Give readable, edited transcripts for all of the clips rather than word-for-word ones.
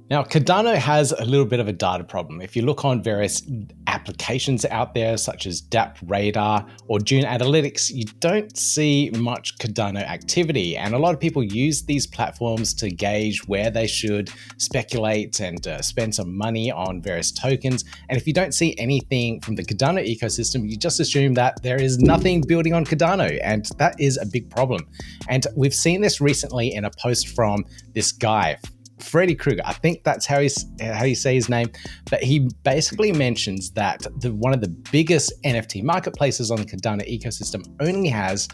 Now, Cardano has a little bit of a data problem. If you look on various applications out there, such as DApp Radar or June Analytics, you don't see much Cardano activity. And a lot of people use these platforms to gauge where they should speculate and spend some money on various tokens. And if you don't see anything from the Cardano ecosystem, you just assume that there is nothing building on Cardano. And that is a big problem. And we've seen this recently in a post from this guy, Fred Krueger. I think that's how you say his name. But he basically mentions that one of the biggest NFT marketplaces on the Cardano ecosystem only has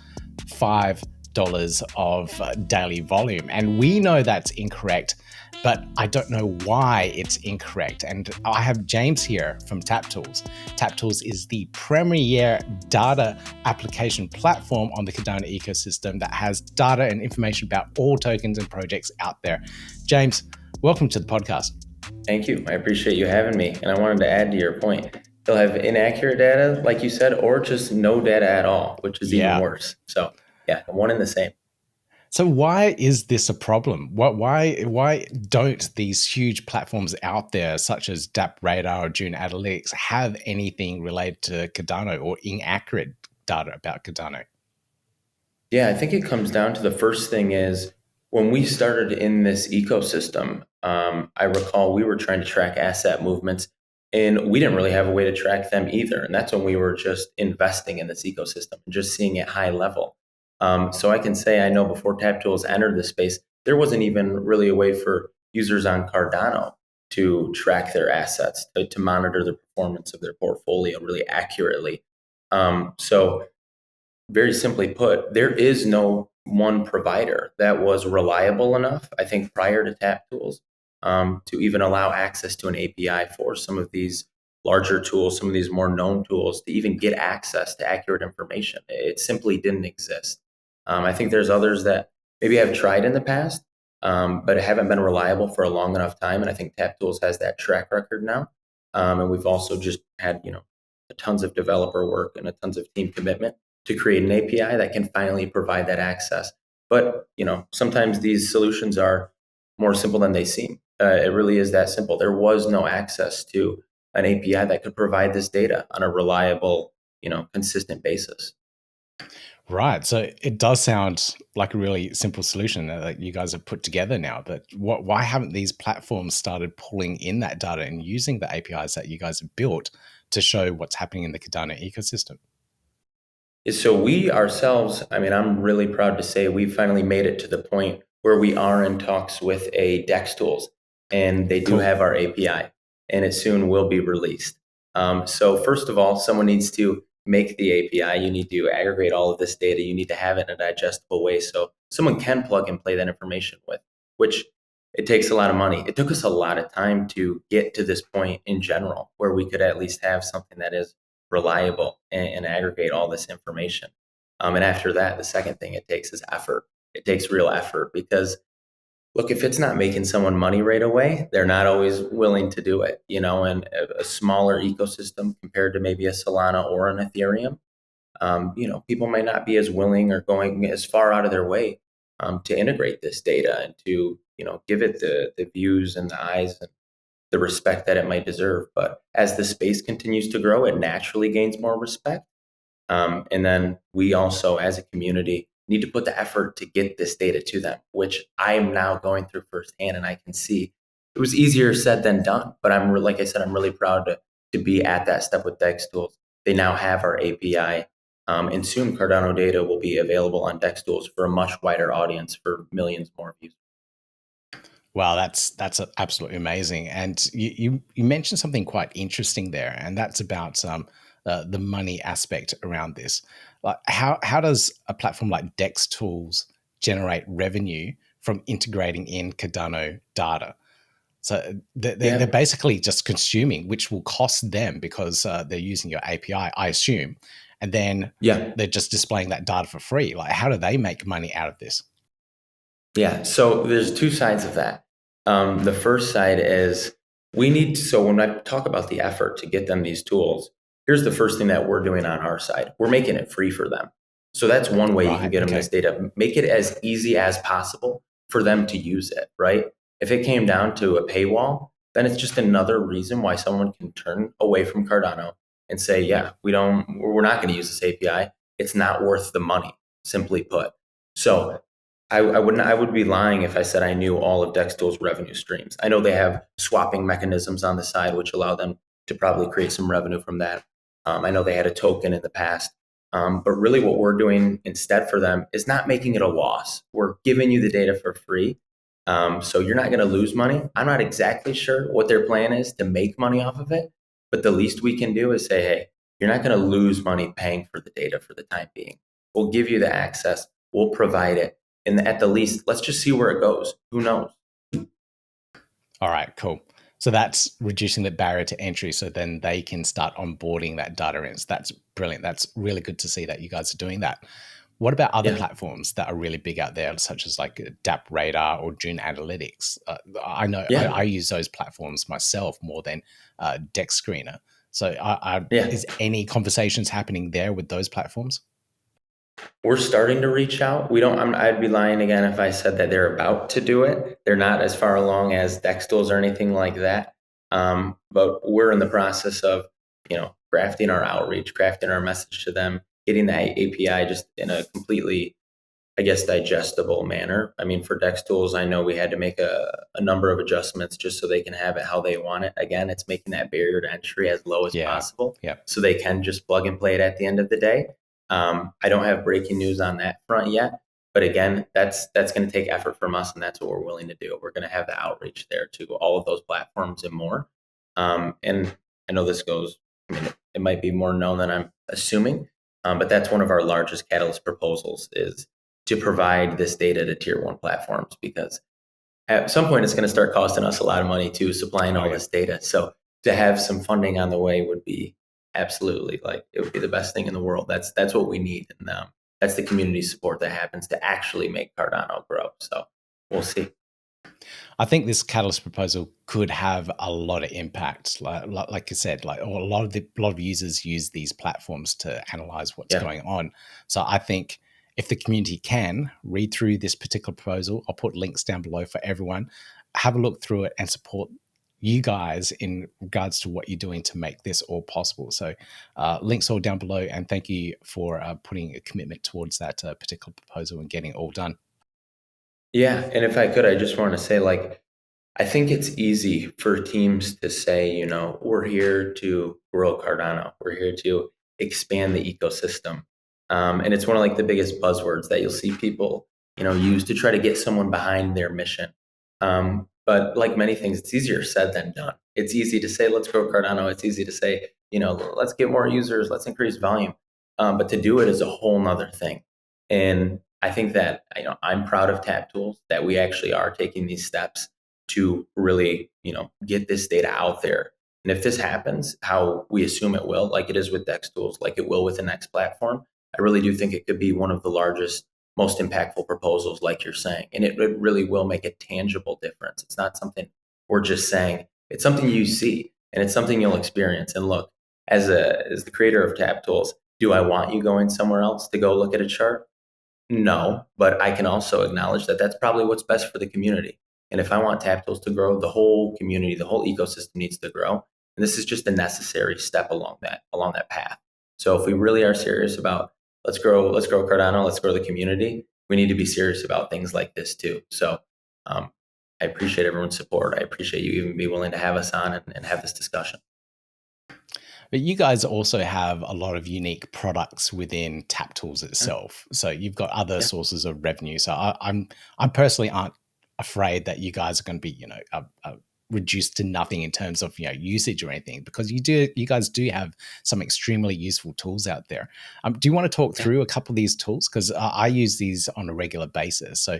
$5 of daily volume. And we know that's incorrect, but I don't know why it's incorrect. And I have James here from TapTools. TapTools is the premier data application platform on the Cardano ecosystem that has data and information about all tokens and projects out there. James, welcome to the podcast. Thank you. I appreciate you having me. And I wanted to add to your point. They'll have inaccurate data, like you said, or just no data at all, which is even worse. So yeah, one and the same. So why is this a problem? Why don't these huge platforms out there, such as DApp Radar or June Analytics, have anything related to Cardano or inaccurate data about Cardano? Yeah, I think it comes down to the first thing is when we started in this ecosystem, I recall we were trying to track asset movements and we didn't really have a way to track them either. And that's when we were just investing in this ecosystem and just seeing it high level. So I can say I know before TapTools entered the space, there wasn't even really a way for users on Cardano to track their assets, to monitor the performance of their portfolio really accurately. So very simply put, there is no one provider that was reliable enough, I think, prior to TapTools, to even allow access to an API for some of these larger tools, some of these more known tools, to even get access to accurate information. It simply didn't exist. I think there's others that maybe have tried in the past, but haven't been reliable for a long enough time. And I think TapTools has that track record now. And we've also just had, tons of developer work and a tons of team commitment to create an API that can finally provide that access. But, sometimes these solutions are more simple than they seem. It really is that simple. There was no access to an API that could provide this data on a reliable, consistent basis. Right. So it does sound like a really simple solution that you guys have put together now. But why haven't these platforms started pulling in that data and using the APIs that you guys have built to show what's happening in the Cardano ecosystem? So we ourselves, I'm really proud to say we finally made it to the point where we are in talks with a DEX tools, and they do have our API, and it soon will be released. So first of all, someone needs to make the API. You need to aggregate all of this data. You need to have it in a digestible way so someone can plug and play that information with, which it takes a lot of money. It took us a lot of time to get to this point in general where we could at least have something that is reliable and aggregate all this information. And after that, the second thing it takes is effort. It takes real effort because, look, if it's not making someone money right away, they're not always willing to do it. And a smaller ecosystem compared to maybe a Solana or an Ethereum, people might not be as willing or going as far out of their way to integrate this data and to, give it the views and the eyes and the respect that it might deserve. But as the space continues to grow, it naturally gains more respect. And then we also, as a community, need to put the effort to get this data to them, which I am now going through firsthand, and I can see it was easier said than done. But like I said, I'm really proud to be at that step with DEX tools. They now have our API, and soon Cardano data will be available on DEX tools for a much wider audience for millions more users. Wow, that's absolutely amazing. And you mentioned something quite interesting there, and that's about the money aspect around this. Like how does a platform like Dex Tools generate revenue from integrating in Cardano data? So they're basically just consuming, which will cost them because they're using your API, I assume, and then they're just displaying that data for free. Like, how do they make money out of this? Yeah, so there's two sides of that. The first side is so when I talk about the effort to get them these tools, here's the first thing that we're doing on our side. We're making it free for them. So that's one way you can get them this data. Make it as easy as possible for them to use it, right? If it came down to a paywall, then it's just another reason why someone can turn away from Cardano and say, yeah, Yep. we're not going to use this API. It's not worth the money, simply put. So I would be lying if I said I knew all of DexTools revenue streams. I know they have swapping mechanisms on the side, which allow them to probably create some revenue from that. I know they had a token in the past. But really what we're doing instead for them is not making it a loss. We're giving you the data for free. So you're not going to lose money. I'm not exactly sure what their plan is to make money off of it, but the least we can do is say, hey, you're not going to lose money paying for the data for the time being. We'll give you the access. We'll provide it. And at the least, let's just see where it goes. Who knows? All right, cool. So that's reducing the barrier to entry so then they can start onboarding that data in. So that's brilliant. That's really good to see that you guys are doing that. What about other Yeah. platforms that are really big out there, such as like DAP Radar or June Analytics? I know I Yeah. use those platforms myself more than Deck Screener. So Yeah. is any conversations happening there with those platforms? We're starting to reach out. We don't. I'd be lying again if I said that they're about to do it. They're not as far along as DexTools or anything like that. But we're in the process of, crafting our outreach, crafting our message to them, getting that API just in a completely, I guess, digestible manner. I mean, for DexTools, I know we had to make a number of adjustments just so they can have it how they want it. Again, it's making that barrier to entry as low as Yeah. possible Yeah. so they can just plug and play it at the end of the day. I don't have breaking news on that front yet, but again, that's going to take effort from us, and that's what we're willing to do. We're going to have the outreach there to all of those platforms and more. And I know this goes. I mean, it might be more known than I'm assuming, but that's one of our largest catalyst proposals is to provide this data to tier one platforms, because at some point it's going to start costing us a lot of money too, supplying all this data. So to have some funding on the way would be absolutely, like, it would be the best thing in the world. That's what we need. And that's the community support that happens to actually make Cardano grow. So we'll see. I think this catalyst proposal could have a lot of impact. Like you said, like a lot of users use these platforms to analyze what's Yeah. going on. So I think if the community can read through this particular proposal, I'll put links down below for everyone. Have a look through it and support you guys in regards to what you're doing to make this all possible. So links all down below, and thank you for putting a commitment towards that particular proposal and getting it all done. Yeah. And if I could, I just want to say, like, I think it's easy for teams to say, we're here to grow Cardano. We're here to expand the ecosystem. And it's one of, like, the biggest buzzwords that you'll see people, use to try to get someone behind their mission. But like many things, it's easier said than done. It's easy to say, let's grow Cardano. It's easy to say, let's get more users, let's increase volume. But to do it is a whole nother thing. And I think that, I'm proud of TapTools that we actually are taking these steps to really, get this data out there. And if this happens, how we assume it will, like it is with DexTools, like it will with the next platform, I really do think it could be one of the largest, most impactful proposals, like you're saying. And it really will make a tangible difference. It's not something we're just saying, it's something you see and it's something you'll experience. And look, as the creator of TapTools, do I want you going somewhere else to go look at a chart? No, but I can also acknowledge that that's probably what's best for the community. And if I want TapTools to grow, the whole community, the whole ecosystem needs to grow. And this is just a necessary step along that path. So if we really are serious about let's grow Cardano, let's grow the community, we need to be serious about things like this too. So um, I appreciate everyone's support. I appreciate you even be willing to have us on and have this discussion. But you guys also have a lot of unique products within TapTools Yeah. itself. So you've got other Yeah. sources of revenue. So I'm personally aren't afraid that you guys are going to be reduced to nothing in terms of usage or anything, because you guys do have some extremely useful tools out there. Do you want to talk Yeah. through a couple of these tools, because I use these on a regular basis. So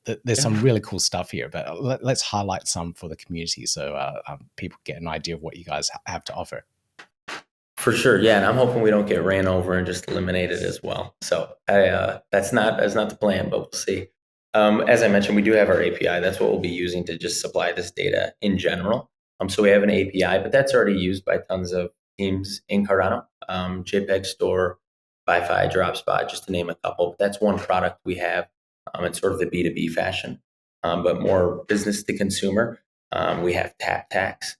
there's Yeah. some really cool stuff here, but let's highlight some for the community so people get an idea of what you guys have to offer. For sure, yeah, and I'm hoping we don't get ran over and just eliminated as well. So that's not the plan, but we'll see. As I mentioned, we do have our API. That's what we'll be using to just supply this data in general. So we have an API, but that's already used by tons of teams in Cardano, JPEG Store, Wi-Fi, DropSpot, just to name a couple. But that's one product we have in sort of the B2B fashion. but more business to consumer. We have TapTax,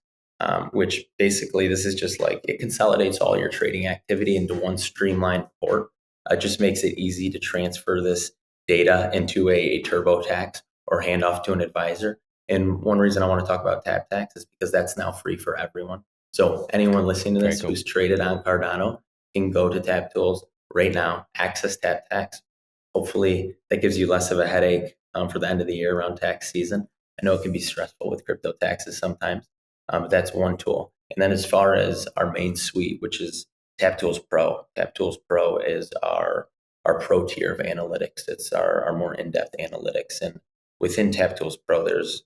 which basically this is just like it consolidates all your trading activity into one streamlined port. It just makes it easy to transfer this data into a TurboTax or hand off to an advisor. And one reason I want to talk about TapTax is because that's now free for everyone. So anyone listening to Very this cool. who's traded on Cardano can go to TapTools right now, access TapTax. Hopefully that gives you less of a headache for the end of the year around tax season. I know it can be stressful with crypto taxes sometimes, but that's one tool. And then as far as our main suite, which is TapTools Pro, TapTools Pro is our pro tier of analytics. It's our more in-depth analytics. And within TapTools Pro, there's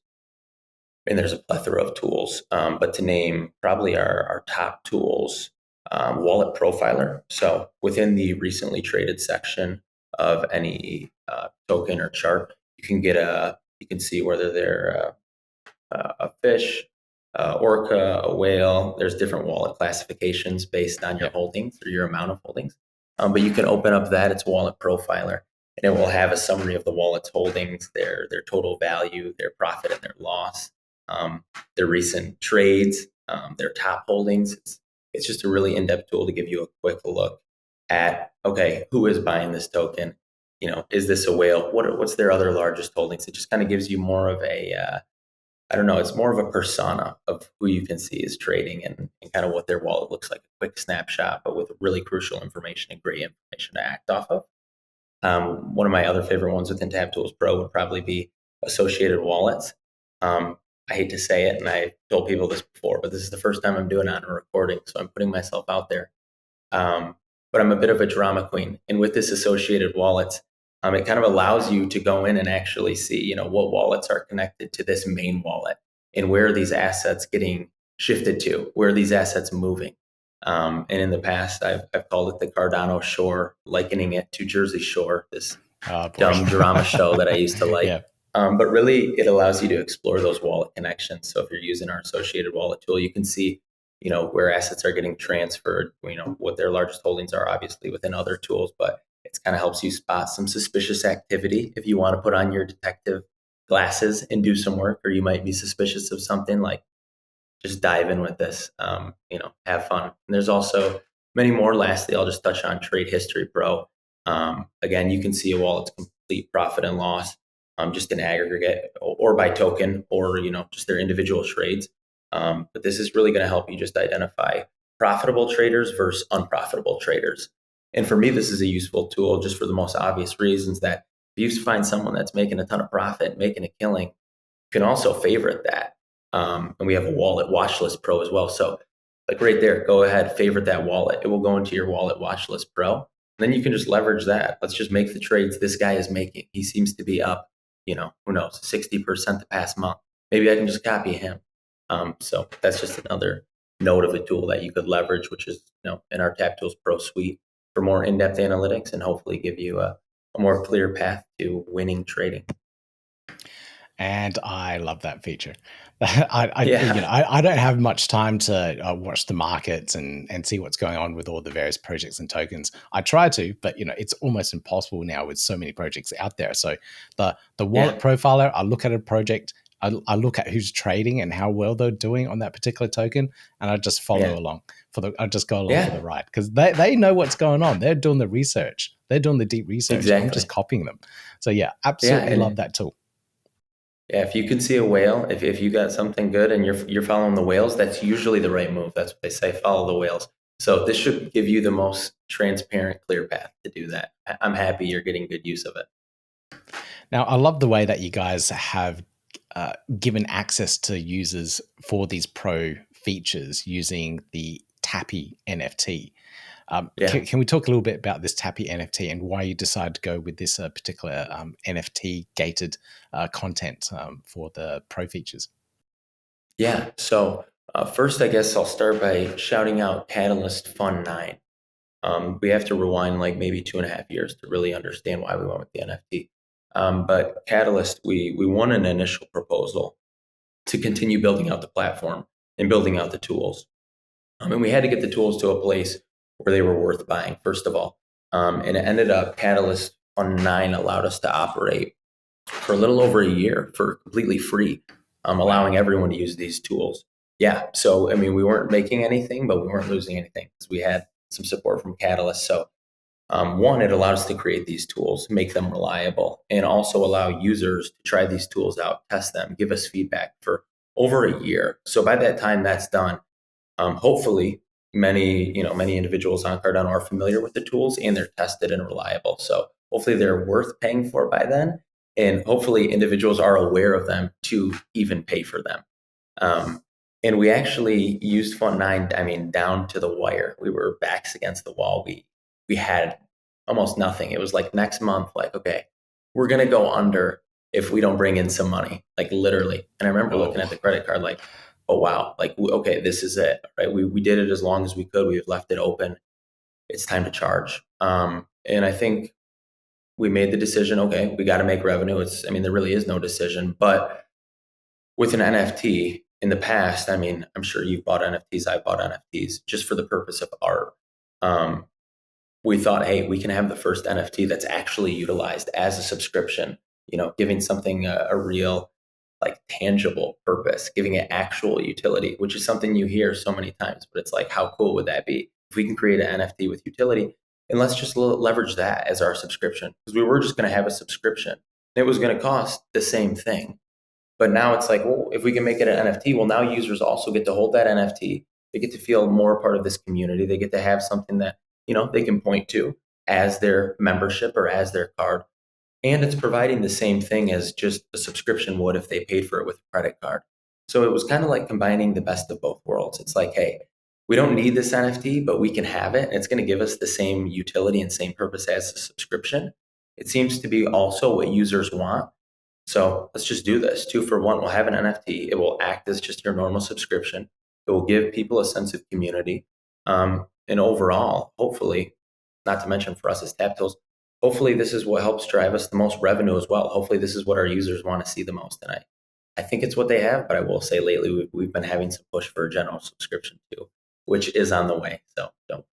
a plethora of tools. But to name probably our top tools, Wallet Profiler. So within the recently traded section of any token or chart, you can see whether they're a fish, orca, a whale. There's different wallet classifications based on your holdings or your amount of holdings. But you can open up that, it's Wallet Profiler, and it will have a summary of the wallet's holdings, their total value, their profit and their loss, their recent trades, their top holdings. It's just a really in-depth tool to give you a quick look at, okay, who is buying this token? Is this a whale? What's their other largest holdings? It just kind of gives you more of a I don't know, it's more of a persona of who you can see is trading and kind of what their wallet looks like, a quick snapshot, but with really crucial information and great information to act off of. One of my other favorite ones within TapTools Pro would probably be associated wallets. I hate to say it, and I told people this before, but this is the first time I'm doing it on a recording, so I'm putting myself out there. But I'm a bit of a drama queen. And with this associated wallets, it kind of allows you to go in and actually see, what wallets are connected to this main wallet and where are these assets getting shifted to, where are these assets moving. And in the past, I've called it the Cardano Shore, likening it to Jersey Shore, this dumb drama show that I used to like. Yeah. But really, it allows you to explore those wallet connections. So if you're using our associated wallet tool, you can see, where assets are getting transferred, what their largest holdings are, obviously within other tools, but it kind of helps you spot some suspicious activity if you want to put on your detective glasses and do some work, or you might be suspicious of something, like just dive in with this, have fun. And there's also many more. Lastly, I'll just touch on Trade History Pro. Again, you can see a wallet's complete profit and loss, just in aggregate or by token, or, just their individual trades. But this is really going to help you just identify profitable traders versus unprofitable traders. And for me, this is a useful tool just for the most obvious reasons that if you find someone that's making a ton of profit, making a killing, you can also favorite that. And we have a Wallet Watch List Pro as well. So like right there, go ahead, favorite that wallet. It will go into your Wallet Watch List Pro. And then you can just leverage that. Let's just make the trades this guy is making. He seems to be up, who knows, 60% the past month. Maybe I can just copy him. So that's just another note of a tool that you could leverage, which is, in our TapTools Pro suite for more in-depth analytics and hopefully give you a more clear path to winning trading. And I love that feature. I don't have much time to watch the markets and see what's going on with all the various projects and tokens. I try to, but it's almost impossible now with so many projects out there. So the wallet profiler, I look at a project, I look at who's trading and how well they're doing on that particular token, and I just follow along I just go along for the ride, because they know what's going on. They're doing the research. They're doing the deep research. Exactly. I'm just copying them. So absolutely love that tool. Yeah, if you can see a whale, if you got something good and you're following the whales, that's usually the right move. That's what they say, follow the whales. So this should give you the most transparent, clear path to do that. I'm happy you're getting good use of it. Now, I love the way that you guys have given access to users for these pro features using the Tappy NFT. Can we talk a little bit about this Tappy NFT and why you decided to go with this particular NFT gated content for the pro features? Yeah. So first, I guess I'll start by shouting out Catalyst Fund 9. We have to rewind like maybe 2.5 years to really understand why we went with the NFT. But Catalyst, we won an initial proposal to continue building out the platform and building out the tools. And we had to get the tools to a place where they were worth buying, first of all. And it ended up Catalyst Fund 9 allowed us to operate for a little over a year for completely free, allowing Wow. everyone to use these tools. Yeah. So, I mean, we weren't making anything, but we weren't losing anything because we had some support from Catalyst. So, one, it allowed us to create these tools, make them reliable, and also allow users to try these tools out, test them, give us feedback for over a year. So by that time that's done, hopefully many individuals on Cardano are familiar with the tools and they're tested and reliable. So hopefully they're worth paying for by then. And hopefully individuals are aware of them to even pay for them. Um, and we actually used Fund 9, I mean, down to the wire. We were backs against the wall. We had almost nothing. It was like next month, like, okay, we're going to go under if we don't bring in some money, like literally. And I remember looking at Oh, the credit card, like, oh, wow, like, okay, this is it, right? We did it as long as we could. We've left it open. It's time to charge. And I think we made the decision, okay, we got to make revenue. I mean, there really is no decision, but with an NFT in the past, I mean, I'm sure you've bought NFTs, I've bought NFTs just for the purpose of art. Um, we thought, hey, we can have the first NFT that's actually utilized as a subscription, giving something a real, like tangible purpose, giving it actual utility, which is something you hear so many times. But it's like, how cool would that be if we can create an NFT with utility? And let's just leverage that as our subscription because we were just going to have a subscription. It was going to cost the same thing. But now it's like, well, if we can make it an NFT, well, now users also get to hold that NFT. They get to feel more part of this community. They get to have something that, they can point to as their membership or as their card. And it's providing the same thing as just a subscription would if they paid for it with a credit card. So it was kind of like combining the best of both worlds. It's like, hey, we don't need this NFT, but we can have it. And it's going to give us the same utility and same purpose as a subscription. It seems to be also what users want. So let's just do this. 2 for 1. We'll have an NFT. It will act as just your normal subscription. It will give people a sense of community. And overall, hopefully, not to mention for us as TapTools, hopefully this is what helps drive us the most revenue as well. Hopefully this is what our users want to see the most. And I think it's what they have, but I will say lately we've been having some push for a general subscription too, which is on the way. So don't.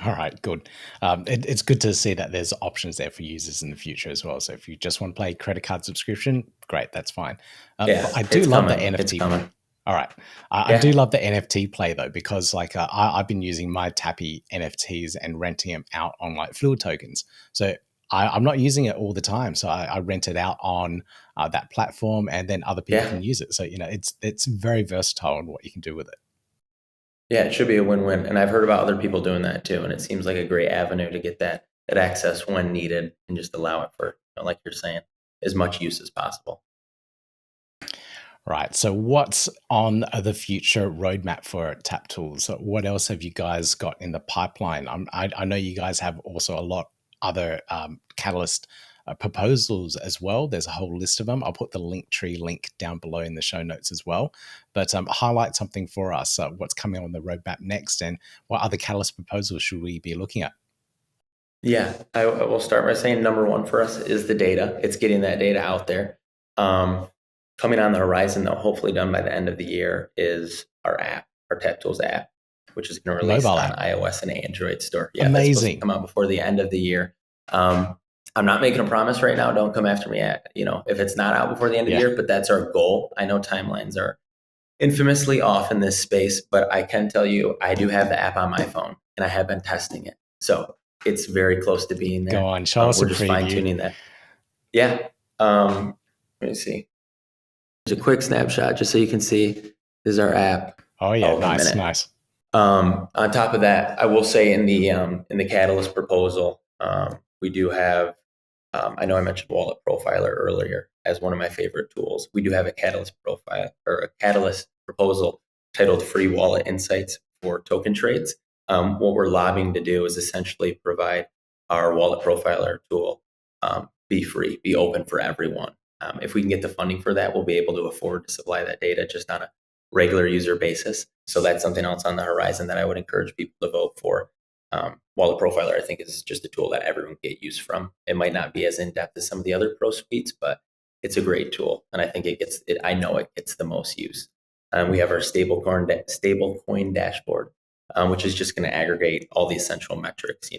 all right, good. It's good to see that there's options there for users in the future as well. So if you just want to play credit card subscription, great, that's fine. But Yeah, I do it's love the coming. It's NFT play. coming. All right, I do Yeah. love the NFT play though because like I've been using my Tappy NFTs and renting them out on like Fluid tokens. So I'm not using it all the time, so I rent it out on that platform, and then other people Yeah. can use it. So it's very versatile in what you can do with it. Yeah, it should be a win-win. And I've heard about other people doing that too. And it seems like a great avenue to get that access when needed and just allow it for, like you're saying, as much use as possible. Right. So, what's on the future roadmap for TapTools? So what else have you guys got in the pipeline? I know you guys have also a lot other Catalyst proposals as well. There's a whole list of them. I'll put the Linktree link down below in the show notes as well. But highlight something for us. What's coming on the roadmap next, and what other Catalyst proposals should we be looking at? Yeah, I will start by saying number one for us is the data. It's getting that data out there. Um, Coming on the horizon, though, hopefully done by the end of the year, is our app, our TapTools app, which is going to The release mobile on app. iOS and Android store. Yeah, that's supposed to Amazing. come out before the end of the year. I'm not making a promise right now. Don't come after me if it's not out before the end of the Yeah. year, but that's our goal. I know timelines are infamously off in this space, but I can tell you I do have the app on my phone and I have been testing it. So it's very close to being Go there. on. Show us a We're just fine preview. tuning that. Yeah. Let me see. There's a quick snapshot just so you can see. This is our app. Oh yeah. Oh, one Nice. minute. Nice. On top of that, I will say in the Catalyst proposal, we do have. I know I mentioned Wallet Profiler earlier as one of my favorite tools. We do have a Catalyst profile or a Catalyst proposal titled "Free Wallet Insights for Token Trades." What we're lobbying to do is essentially provide our Wallet Profiler tool be free, be open for everyone. If we can get the funding for that, we'll be able to afford to supply that data just on a regular user basis. So that's something else on the horizon that I would encourage people to vote for. Wallet Profiler, I think, is just a tool that everyone can get use from. It might not be as in depth as some of the other pro suites, but it's a great tool, and I think it gets it. I know it gets the most use. We have our stablecoin dashboard, which is just going to aggregate all the essential metrics,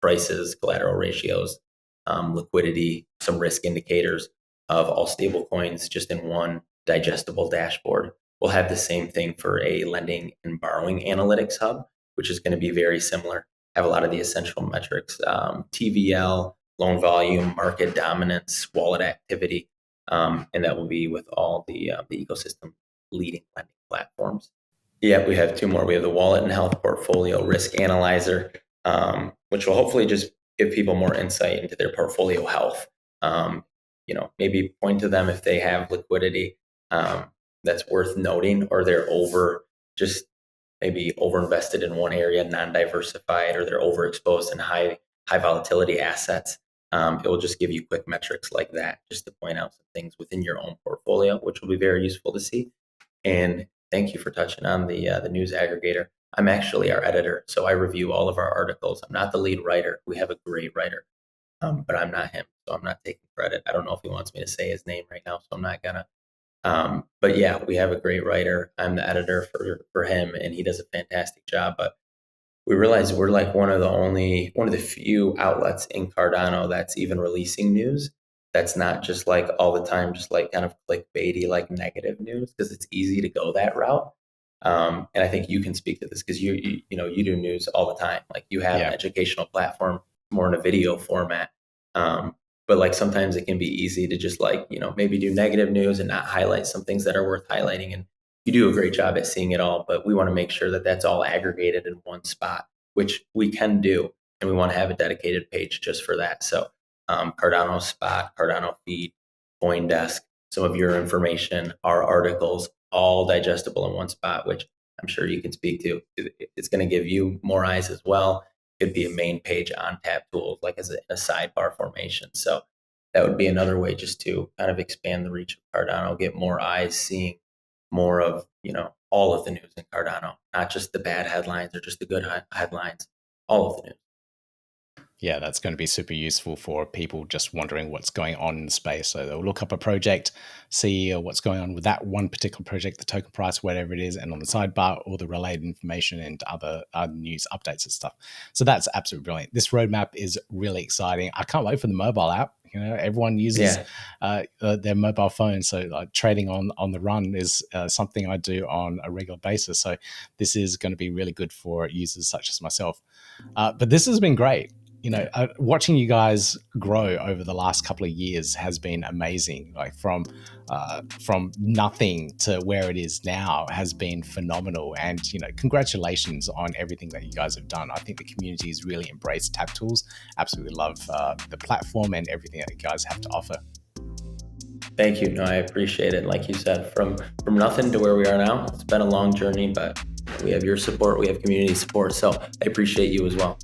prices, collateral ratios, liquidity, some risk indicators of all stable coins just in one digestible dashboard. We'll have the same thing for a lending and borrowing analytics hub, which is going to be very similar. Have a lot of the essential metrics, TVL, loan volume, market dominance, wallet activity, and that will be with all the ecosystem leading lending platforms. Yeah, we have two more. We have the wallet and health portfolio risk analyzer, which will hopefully just give people more insight into their portfolio health. Maybe point to them if they have liquidity that's worth noting, or they're just maybe overinvested in one area, non-diversified, or they're overexposed in high volatility assets. It will just give you quick metrics like that, just to point out some things within your own portfolio, which will be very useful to see. And thank you for touching on the news aggregator. I'm actually our editor, so I review all of our articles. I'm not the lead writer. We have a great writer, but I'm not him, so I'm not taking credit. I don't know if he wants me to say his name right now, so I'm not gonna. But yeah, we have a great writer. I'm the editor for him, and he does a fantastic job. But we realize we're like one of the few outlets in Cardano that's even releasing news that's not just like all the time, just like kind of clickbaity, like negative news, because it's easy to go that route. And I think you can speak to this because you do news all the time. Like you have an educational platform more in a video format. But like sometimes it can be easy to just maybe do negative news and not highlight some things that are worth highlighting. And you do a great job at seeing it all, but we want to make sure that that's all aggregated in one spot, which we can do. And we want to have a dedicated page just for that. So Cardano Spot, Cardano Feed, CoinDesk, some of your information, our articles, all digestible in one spot, which I'm sure you can speak to. It's going to give you more eyes as well. It could be a main page on TapTools, like as a sidebar formation. So that would be another way just to kind of expand the reach of Cardano, get more eyes seeing more of, all of the news in Cardano, not just the bad headlines or just the good headlines, all of the news. Yeah, that's going to be super useful for people just wondering what's going on in the space. So they'll look up a project, see what's going on with that one particular project, the token price, whatever it is, and on the sidebar, all the related information and other news updates and stuff. So that's absolutely brilliant. This roadmap is really exciting. I can't wait for the mobile app. Everyone uses their mobile phone. So trading on the run is something I do on a regular basis. So this is going to be really good for users such as myself. But this has been great. Watching you guys grow over the last couple of years has been amazing. Like from nothing to where it is now has been phenomenal. And congratulations on everything that you guys have done. I think the community has really embraced TapTools. Absolutely love the platform and everything that you guys have to offer. Thank you. No, I appreciate it. Like you said, from nothing to where we are now, it's been a long journey, but we have your support, we have community support. So I appreciate you as well.